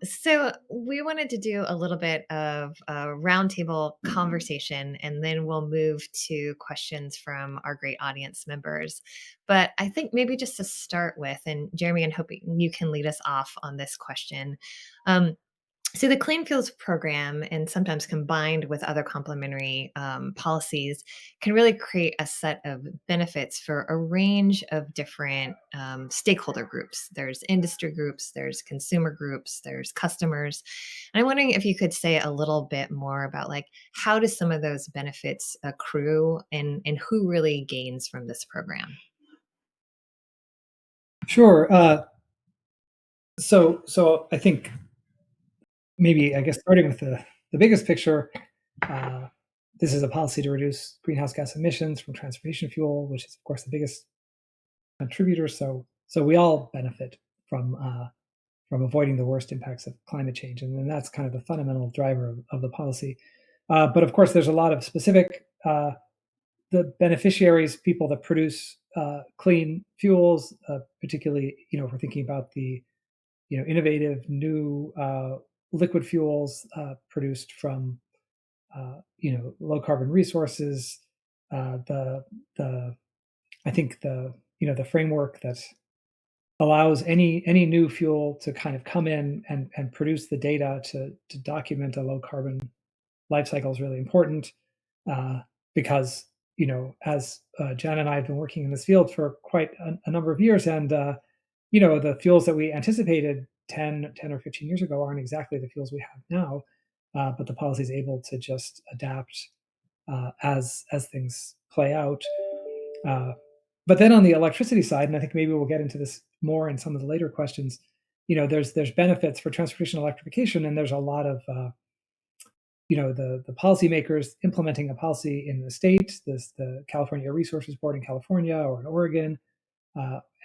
Speaker 2: So we wanted to do a little bit of a roundtable conversation, and then we'll move to questions from our great audience members. But I think maybe just to start with, and Jeremy, I'm hoping you can lead us off on this question. So the Clean Fuels program, and sometimes combined with other complementary policies, can really create a set of benefits for a range of different stakeholder groups. There's industry groups, there's consumer groups, there's customers. And I'm wondering if you could say a little bit more about, like, how do some of those benefits accrue, and who really gains from this program?
Speaker 3: Sure. So I think maybe, I guess, starting with the biggest picture, this is a policy to reduce greenhouse gas emissions from transportation fuel, which is, of course, the biggest contributor. So we all benefit from avoiding the worst impacts of climate change, and that's kind of the fundamental driver of the policy. But of course, there's a lot of specific the beneficiaries, people that produce clean fuels, particularly, if we're thinking about the innovative new liquid fuels produced from low carbon resources. The I think the framework that allows any new fuel to kind of come in and produce the data to document a low carbon life cycle is really important, because as Jan and I have been working in this field for quite a number of years, and the fuels that we anticipated 10 or 15 years ago aren't exactly the fuels we have now, but the policy is able to just adapt as things play out. But then on the electricity side, and I think maybe we'll get into this more in some of the later questions, there's benefits for transportation electrification, and there's a lot of the policymakers implementing a policy in the state, the California Air Resources Board in California or in Oregon,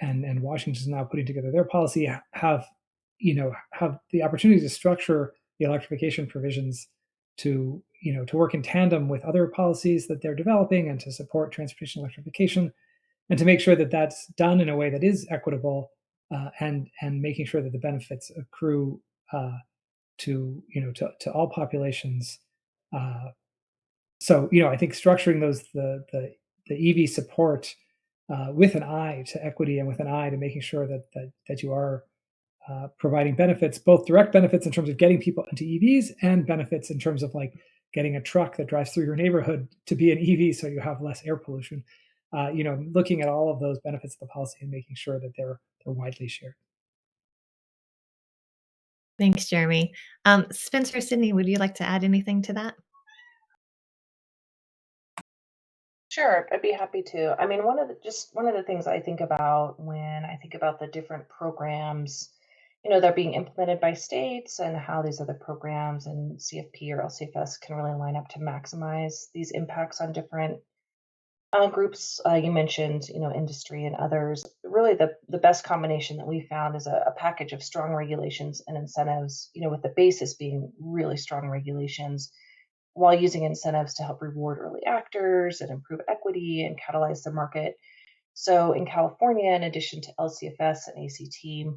Speaker 3: and Washington is now putting together their policy, have the opportunity to structure the electrification provisions to work in tandem with other policies that they're developing, and to support transportation electrification, and to make sure that that's done in a way that is equitable, and making sure that the benefits accrue to all populations. So I think structuring the EV support with an eye to equity, and with an eye to making sure that you are providing benefits, both direct benefits in terms of getting people into EVs, and benefits in terms of, like, getting a truck that drives through your neighborhood to be an EV so you have less air pollution. Looking at all of those benefits of the policy and making sure that they're widely shared.
Speaker 2: Thanks, Jeremy. Spencer, Sydney, would you like to add anything to that?
Speaker 5: Sure, I'd be happy to. I mean, one of the things I think about when I think about the different programs, that are being implemented by states, and how these other programs and CFP or LCFS can really line up to maximize these impacts on different groups. You mentioned, industry and others. Really, the best combination that we found is a package of strong regulations and incentives, with the basis being really strong regulations, while using incentives to help reward early actors and improve equity and catalyze the market. So in California, in addition to LCFS and ACT,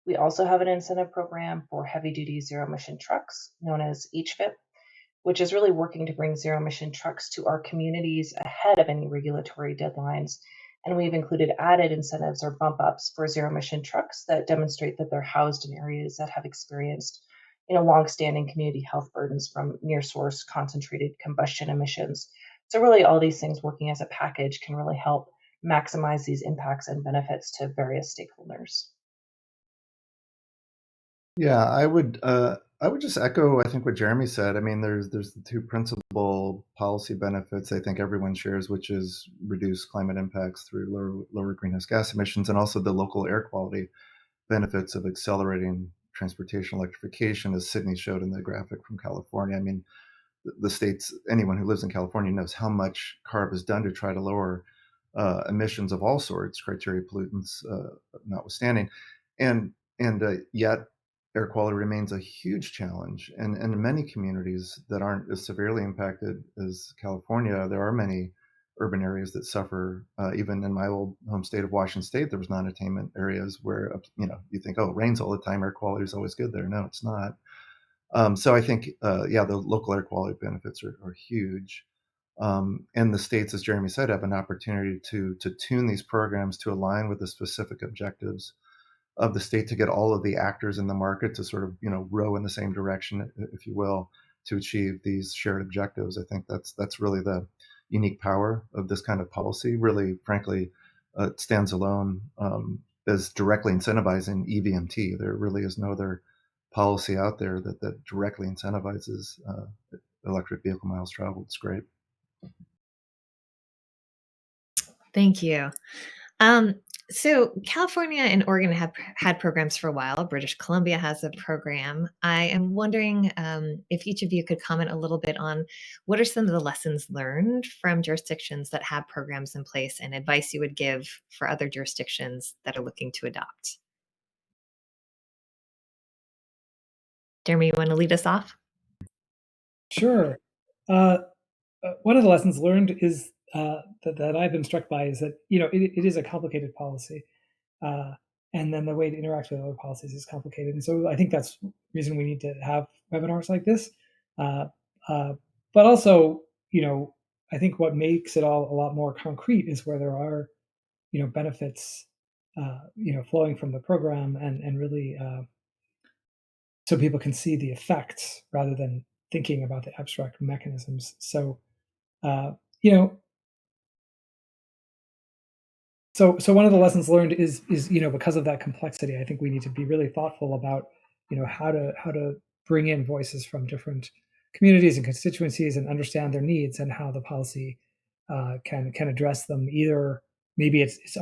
Speaker 5: we also have an incentive program for heavy duty zero emission trucks known as HVIP, which is really working to bring zero emission trucks to our communities ahead of any regulatory deadlines, And we've included added incentives or bump ups for zero emission trucks that demonstrate that they're housed in areas that have experienced long-standing community health burdens from near source concentrated combustion emissions. So really all these things working as a package can really help maximize these impacts and benefits to various stakeholders.
Speaker 4: Yeah, I would just echo, I think, what Jeremy said. I mean, there's the two principal policy benefits I think everyone shares, which is reduced climate impacts through lower greenhouse gas emissions, and also the local air quality benefits of accelerating transportation electrification, as Sydney showed in the graphic from California. I mean, the states, anyone who lives in California knows how much CARB has done to try to lower emissions of all sorts, criteria pollutants notwithstanding, and yet air quality remains a huge challenge. And in many communities that aren't as severely impacted as California, there are many urban areas that suffer. Even in my old home state of Washington State, there was non-attainment areas where you think, oh, it rains all the time, air quality is always good there. No, it's not. So I think, yeah, the local air quality benefits are huge. And the states, as Jeremy said, have an opportunity to tune these programs to align with the specific objectives of the state, to get all of the actors in the market to sort of row in the same direction, if you will, to achieve these shared objectives. I think that's really the unique power of this kind of policy. Really, frankly, it stands alone as directly incentivizing EVMT. There really is no other policy out there that directly incentivizes electric vehicle miles traveled. It's great.
Speaker 2: Thank you. Um, so California and Oregon have had programs for a while. British Columbia has a program. I am wondering if each of you could comment a little bit on what are some of the lessons learned from jurisdictions that have programs in place, and advice you would give for other jurisdictions that are looking to adopt. Jeremy, you want to lead us off?
Speaker 3: Sure. One of the lessons learned is that I've been struck by is that it is a complicated policy, and then the way to interact with other policies is complicated. And so I think that's the reason we need to have webinars like this. Uh, uh, but also, I think what makes it all a lot more concrete is where there are benefits flowing from the program, and really so people can see the effects rather than thinking about the abstract mechanisms. So uh, you know, so one of the lessons learned is because of that complexity, I think we need to be really thoughtful about how to bring in voices from different communities and constituencies and understand their needs, and how the policy can address them. Either maybe it's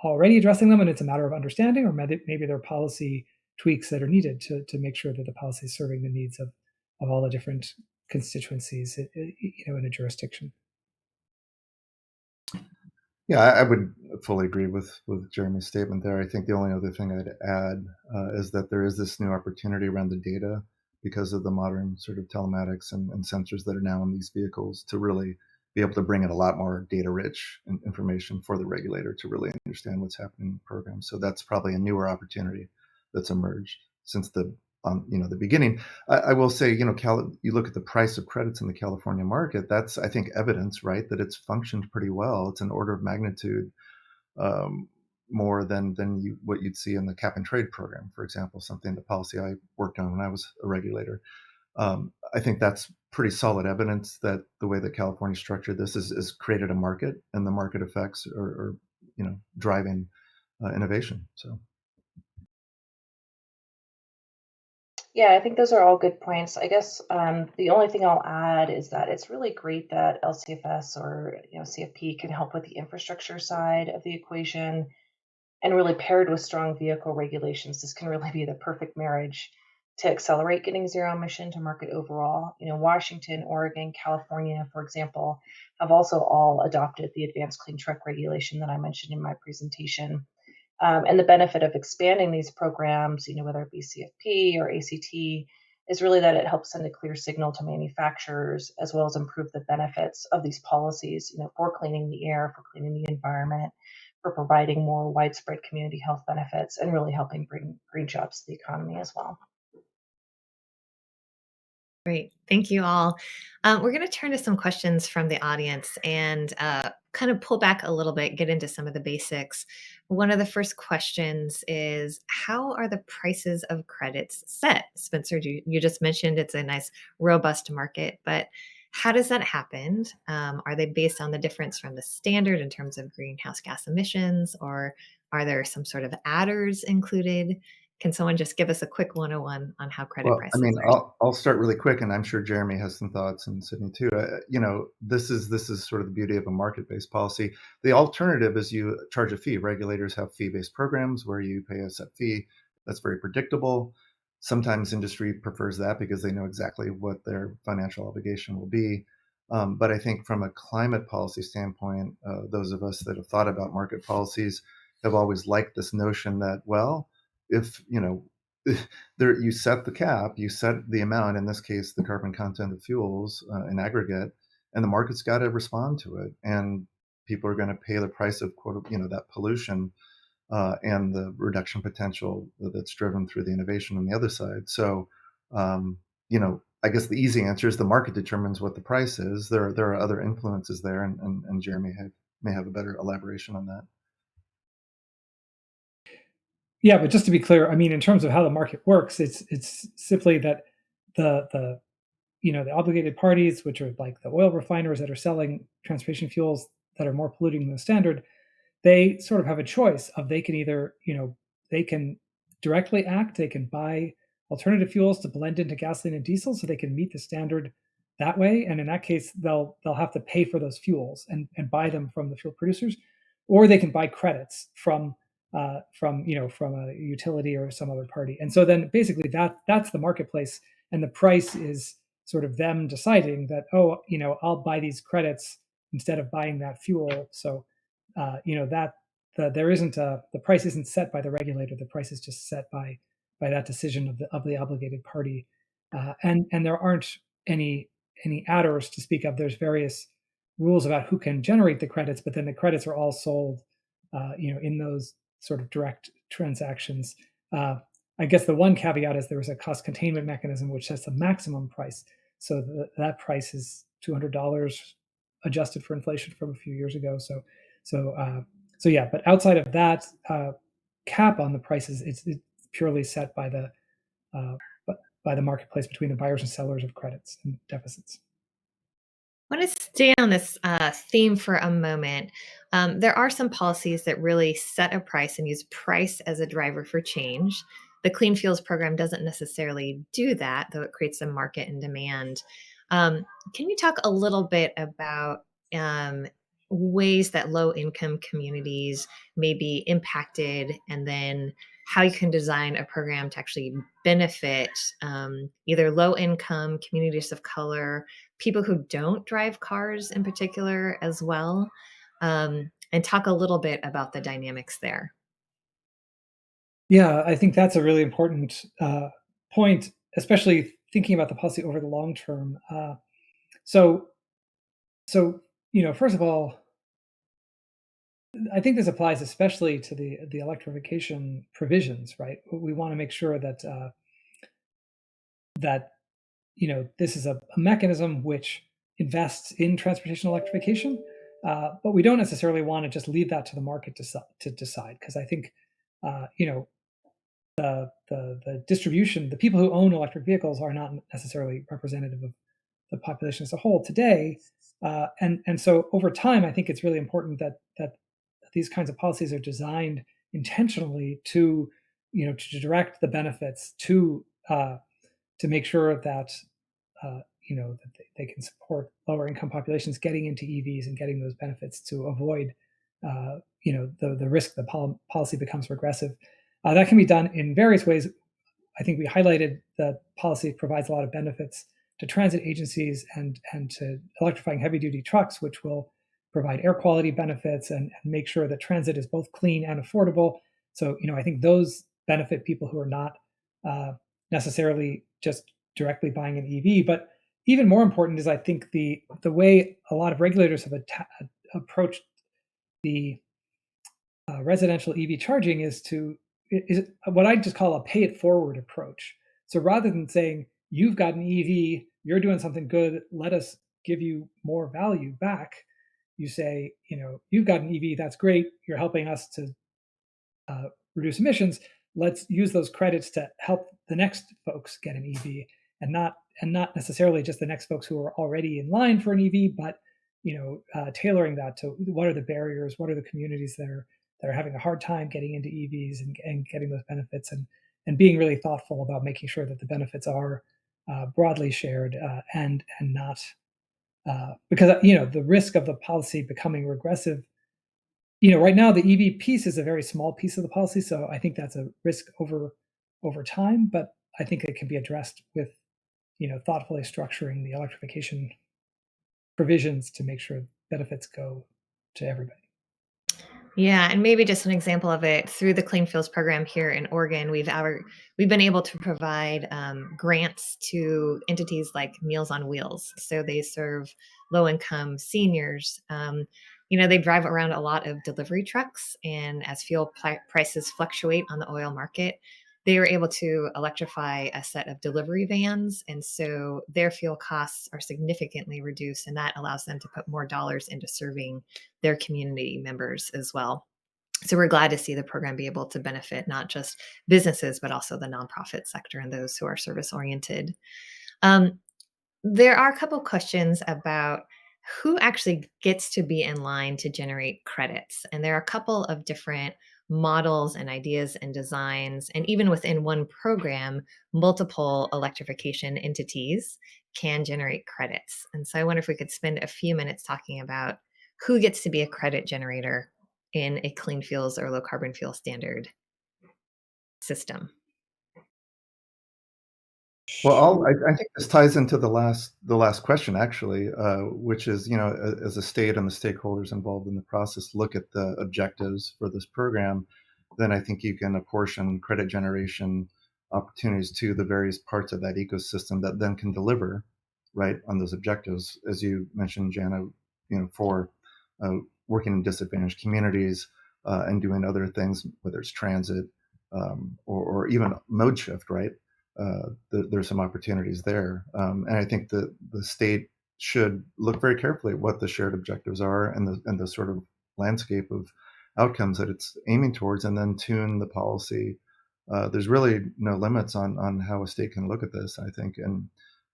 Speaker 3: already addressing them and it's a matter of understanding, or maybe there are policy tweaks that are needed to make sure that the policy is serving the needs of all the different constituencies in a jurisdiction.
Speaker 4: Yeah, I would fully agree with Jeremy's statement there. I think the only other thing I'd add is that there is this new opportunity around the data, because of the modern sort of telematics and sensors that are now in these vehicles, to really be able to bring in a lot more data-rich information for the regulator to really understand what's happening in the program. So that's probably a newer opportunity that's emerged since the beginning. I will say, you look at the price of credits in the California market. That's, I think, evidence, right, that it's functioned pretty well. It's an order of magnitude more than what you'd see in the cap and trade program, for example, the policy I worked on when I was a regulator. I think that's pretty solid evidence that the way that California structured this is created a market, and the market effects are driving innovation. So.
Speaker 5: Yeah, I think those are all good points. I guess the only thing I'll add is that it's really great that LCFS or CFP can help with the infrastructure side of the equation, and really paired with strong vehicle regulations, this can really be the perfect marriage to accelerate getting zero emission to market overall. Washington, Oregon, California, for example, have also all adopted the advanced clean truck regulation that I mentioned in my presentation. And the benefit of expanding these programs, whether it be CFP or ACT, is really that it helps send a clear signal to manufacturers, as well as improve the benefits of these policies, for cleaning the air, for cleaning the environment, for providing more widespread community health benefits, and really helping bring green jobs to the economy as well.
Speaker 2: Great. Thank you all. We're going to turn to some questions from the audience and kind of pull back a little bit, get into some of the basics. One of the first questions is, how are the prices of credits set? Spencer, you just mentioned it's a nice, robust market, but how does that happen? Are they based on the difference from the standard in terms of greenhouse gas emissions, or are there some sort of adders included? Can someone just give us a quick 101 on how credit
Speaker 4: Well, I
Speaker 2: prices
Speaker 4: mean,
Speaker 2: are?
Speaker 4: I'll start really quick, and I'm sure Jeremy has some thoughts, and Sydney too. This is sort of the beauty of a market-based policy. The alternative is you charge a fee. Regulators have fee-based programs where you pay a set fee that's very predictable. Sometimes industry prefers that because they know exactly what their financial obligation will be. But I think from a climate policy standpoint, those of us that have thought about market policies have always liked this notion that, well, if there, you set the cap, you set the amount, in this case, the carbon content of fuels in aggregate, and the market's got to respond to it. And people are going to pay the price of that pollution and the reduction potential that's driven through the innovation on the other side. So, I guess the easy answer is the market determines what the price is. There are other influences there, and Jeremy may have a better elaboration on that.
Speaker 3: Yeah, but just to be clear, I mean, in terms of how the market works, it's simply that the the obligated parties, which are like the oil refiners that are selling transportation fuels that are more polluting than the standard, they sort of have a choice of they can either, they can directly act, they can buy alternative fuels to blend into gasoline and diesel so they can meet the standard that way. And in that case, they'll have to pay for those fuels and buy them from the fuel producers, or they can buy credits from a utility or some other party. And so then basically that's the marketplace, and the price is sort of them deciding that, oh, I'll buy these credits instead of buying that fuel. So there isn't the price isn't set by the regulator. The price is just set by that decision of the obligated party, and there aren't any adders to speak of. There's various rules about who can generate the credits, but then the credits are all sold, in those sort of direct transactions. I guess the one caveat is there is a cost containment mechanism which sets the maximum price. So that price is $200 adjusted for inflation from a few years ago. So yeah, but outside of that cap on the prices, it's purely set by the marketplace between the buyers and sellers of credits and deficits.
Speaker 2: I want to stay on this theme for a moment. There are some policies that really set a price and use price as a driver for change. The Clean Fuels program doesn't necessarily do that, though it creates a market and demand. Can you talk a little bit about ways that low-income communities may be impacted, and then how you can design a program to actually benefit either low-income communities of color, people who don't drive cars in particular as well, and talk a little bit about the dynamics there.
Speaker 3: Yeah, I think that's a really important point, especially thinking about the policy over the long term. So, first of all, I think this applies especially to the electrification provisions, right? We want to make sure that this is a mechanism which invests in transportation electrification, but we don't necessarily want to just leave that to the market to decide, because I think the distribution, the people who own electric vehicles are not necessarily representative of the population as a whole today, and so over time, I think it's really important that these kinds of policies are designed intentionally to direct the benefits to make sure that that they can support lower income populations getting into EVs and getting those benefits to avoid the risk the policy becomes regressive. That can be done in various ways. I think we highlighted that policy provides a lot of benefits to transit agencies and to electrifying heavy duty trucks, which will provide air quality benefits and make sure that transit is both clean and affordable. So I think those benefit people who are not necessarily just directly buying an EV. But even more important is, I think, the way a lot of regulators have approached the residential EV charging is what I just call a pay it forward approach. So rather than saying you've got an EV, you're doing something good, let us give you more value back. You say, you've got an EV, that's great, you're helping us to reduce emissions. Let's use those credits to help the next folks get an EV, and not necessarily just the next folks who are already in line for an EV, but tailoring that to what are the barriers, what are the communities that are having a hard time getting into EVs and getting those benefits, and being really thoughtful about making sure that the benefits are broadly shared and not because the risk of the policy becoming regressive. Right now the EV piece is a very small piece of the policy, so I think that's a risk over time. But I think it can be addressed with thoughtfully structuring the electrification provisions to make sure benefits go to everybody.
Speaker 2: Yeah, and maybe just an example of it through the Clean Fuels program here in Oregon, we've been able to provide grants to entities like Meals on Wheels. So they serve low-income seniors. They drive around a lot of delivery trucks, and as fuel prices fluctuate on the oil market, they were able to electrify a set of delivery vans, and so their fuel costs are significantly reduced, and that allows them to put more dollars into serving their community members as well. So we're glad to see the program be able to benefit not just businesses, but also the nonprofit sector and those who are service oriented. There are a couple questions about who actually gets to be in line to generate credits. And there are a couple of different models and ideas and designs. And even within one program, multiple electrification entities can generate credits. And so I wonder if we could spend a few minutes talking about who gets to be a credit generator in a clean fuels or low carbon fuel standard system.
Speaker 4: Well, I think this ties into the last question actually, which is, as a state and the stakeholders involved in the process look at the objectives for this program, then I think you can apportion credit generation opportunities to the various parts of that ecosystem that then can deliver right on those objectives, as you mentioned, Jana, for working in disadvantaged communities and doing other things, whether it's transit or even mode shift, right? There's some opportunities there. And I think that the state should look very carefully at what the shared objectives are and the sort of landscape of outcomes that it's aiming towards, and then tune the policy. There's really no limits on how a state can look at this, I think, and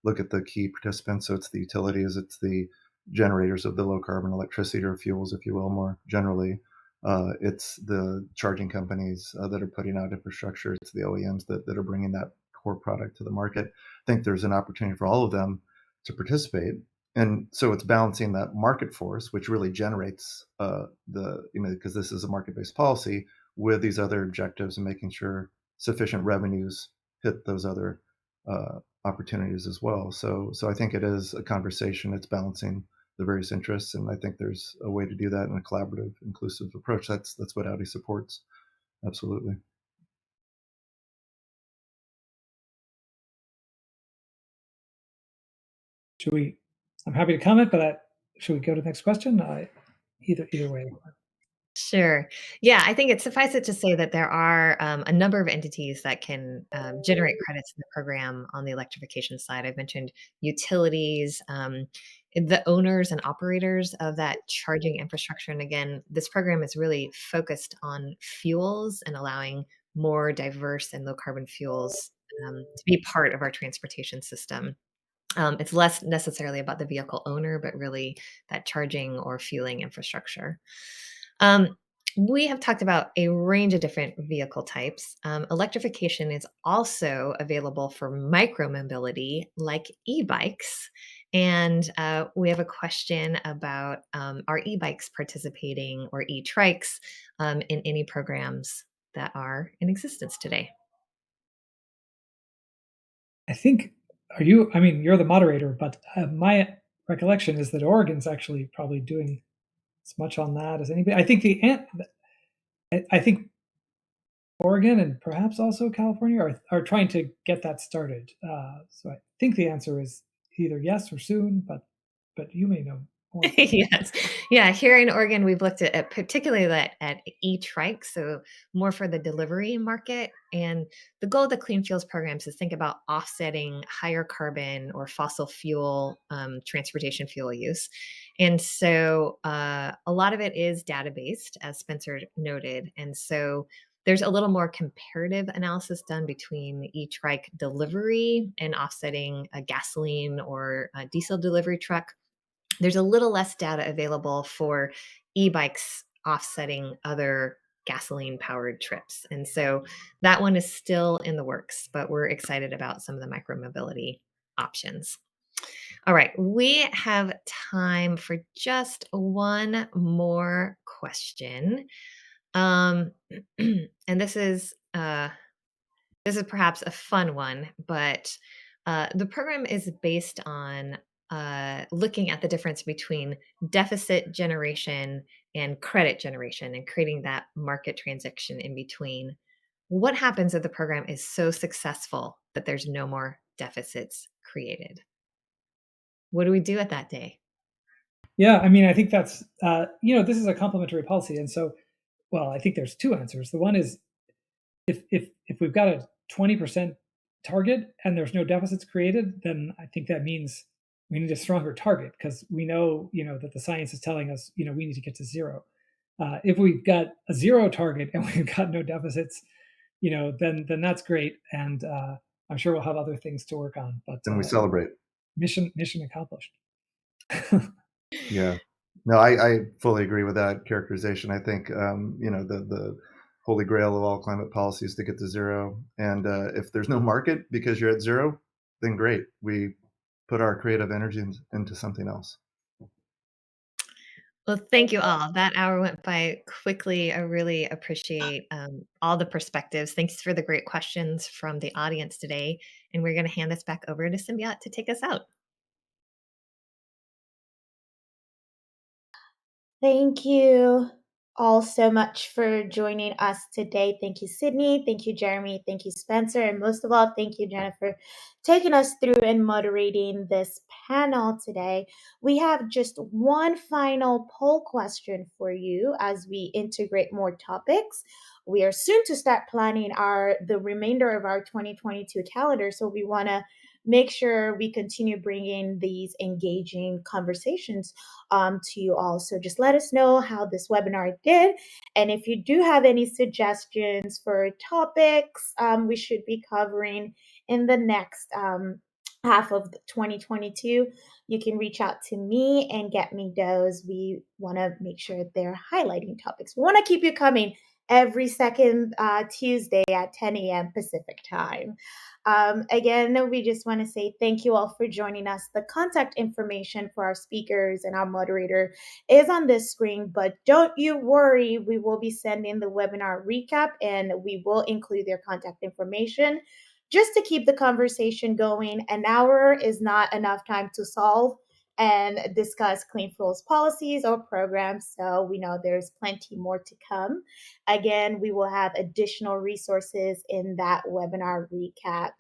Speaker 4: look at the key participants. So it's the utilities, it's the generators of the low carbon electricity or fuels, if you will, more generally. It's the charging companies that are putting out infrastructure. It's the OEMs that are bringing that core product to the market. I think there's an opportunity for all of them to participate. And so it's balancing that market force, which really generates because this is a market-based policy, with these other objectives and making sure sufficient revenues hit those other opportunities as well. So I think it is a conversation. It's balancing the various interests, and I think there's a way to do that in a collaborative, inclusive approach. That's what Audi supports. Absolutely.
Speaker 3: I'm happy to comment, but should we go to the next question? Either way.
Speaker 2: Sure. Yeah, I think it suffices to say that there are a number of entities that can generate credits in the program on the electrification side. I've mentioned utilities, the owners and operators of that charging infrastructure. And again, this program is really focused on fuels and allowing more diverse and low carbon fuels to be part of our transportation system. It's less necessarily about the vehicle owner, but really that charging or fueling infrastructure. We have talked about a range of different vehicle types. Electrification is also available for micromobility like e-bikes. And we have a question about are e-bikes participating or e-trikes in any programs that are in existence today?
Speaker 3: I think, you're the moderator, but my recollection is that Oregon's actually probably doing as much on that as anybody. I think Oregon and perhaps also California are trying to get that started. So I think the answer is either yes or soon, but you may know
Speaker 2: Yes. Yeah. Here in Oregon, we've looked at particularly at e-trike, so more for the delivery market. And the goal of the clean fuels programs is think about offsetting higher carbon or fossil fuel transportation fuel use. And so a lot of it is data-based, as Spencer noted. And so there's a little more comparative analysis done between e-trike delivery and offsetting a gasoline or a diesel delivery truck. There's a little less data available for e-bikes offsetting other gasoline powered trips. And so that one is still in the works, but we're excited about some of the micromobility options. All right, we have time for just one more question. And this is perhaps a fun one, but the program is based on looking at the difference between deficit generation and credit generation and creating that market transaction in between. What happens if the program is so successful that there's no more deficits created? What do we do at that day?
Speaker 3: Yeah, I mean, I think that's this is a complementary policy, and so, well, I think there's two answers. The one is if we've got a 20% target and there's no deficits created, then I think that means we need a stronger target because we know that the science is telling us we need to get to zero. If we've got a zero target and we've got no deficits, then that's great, and I'm sure we'll have other things to work on. But
Speaker 4: then we celebrate.
Speaker 3: Mission accomplished.
Speaker 4: Yeah, no, I fully agree with that characterization. I think the holy grail of all climate policy is to get to zero, and if there's no market because you're at zero, then great, we put our creative energy into something else.
Speaker 2: Well, thank you all. That hour went by quickly. I really appreciate all the perspectives. Thanks for the great questions from the audience today. And we're going to hand this back over to Symbiot to take us out.
Speaker 1: Thank you all so much for joining us today. Thank you, Sydney. Thank you, Jeremy. Thank you, Spencer. And most of all, thank you, Jana, for taking us through and moderating this panel today. We have just one final poll question for you as we integrate more topics. We are soon to start planning the remainder of our 2022 calendar, so we want to make sure we continue bringing these engaging conversations to you all. So just let us know how this webinar did. And if you do have any suggestions for topics we should be covering in the next half of 2022, you can reach out to me and get me those. We want to make sure they're highlighting topics. We want to keep you coming every second Tuesday at 10 a.m. Pacific time. Again, we just want to say thank you all for joining us. The contact information for our speakers and our moderator is on this screen, but don't you worry, we will be sending the webinar recap and we will include their contact information just to keep the conversation going. An hour is not enough time to solve and discuss clean fuels policies or programs. So we know there's plenty more to come. Again, we will have additional resources in that webinar recap.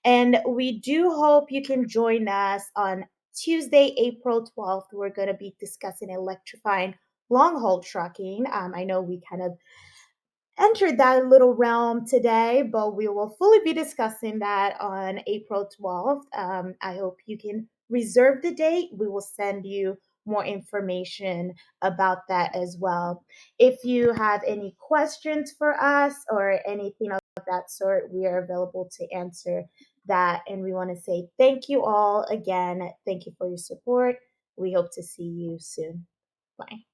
Speaker 1: And we do hope you can join us on Tuesday, April 12th. We're going to be discussing electrifying long haul trucking. I know we kind of entered that little realm today, but we will fully be discussing that on April 12th. I hope you can reserve the date. We will send you more information about that as well. If you have any questions for us or anything of that sort, we are available to answer that. And we want to say thank you all again. Thank you for your support. We hope to see you soon. Bye.